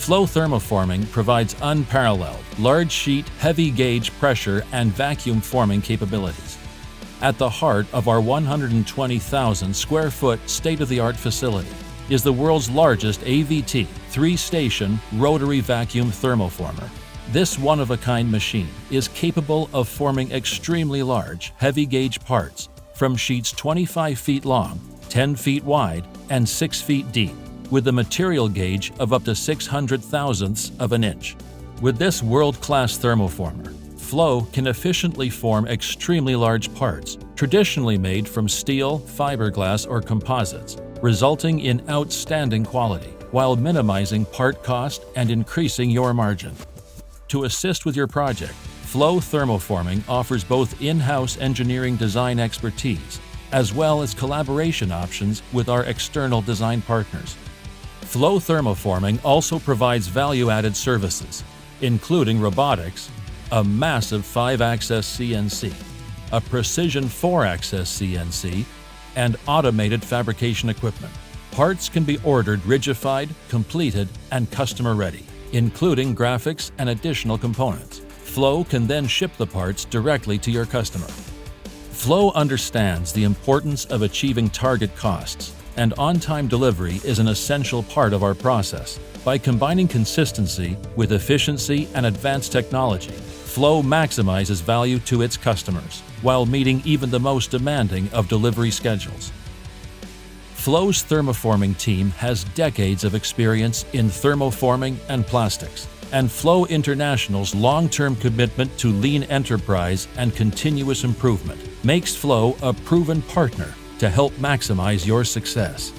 FLOE Thermoforming provides unparalleled, large-sheet, heavy-gauge pressure and vacuum forming capabilities. At the heart of our 120,000 square foot state-of-the-art facility is the world's largest AVT, 3-station, rotary vacuum thermoformer. This one-of-a-kind machine is capable of forming extremely large, heavy-gauge parts from sheets 25 feet long, 10 feet wide, and 6 feet deep, with a material gauge of up to 600,000ths of an inch. With this world-class thermoformer, FLOE can efficiently form extremely large parts, traditionally made from steel, fiberglass, or composites, resulting in outstanding quality, while minimizing part cost and increasing your margin. To assist with your project, FLOE Thermoforming offers both in-house engineering design expertise, as well as collaboration options with our external design partners. FLOE Thermoforming also provides value-added services, including robotics, a massive 5-axis CNC, a precision 4-axis CNC, and automated fabrication equipment. Parts can be ordered rigidified, completed, and customer-ready, including graphics and additional components. FLOE can then ship the parts directly to your customer. FLOE understands the importance of achieving target costs, and on-time delivery is an essential part of our process. By combining consistency with efficiency and advanced technology, FLOE maximizes value to its customers, while meeting even the most demanding of delivery schedules. FLOE's thermoforming team has decades of experience in thermoforming and plastics, and FLOE International's long-term commitment to lean enterprise and continuous improvement makes FLOE a proven partner to help maximize your success.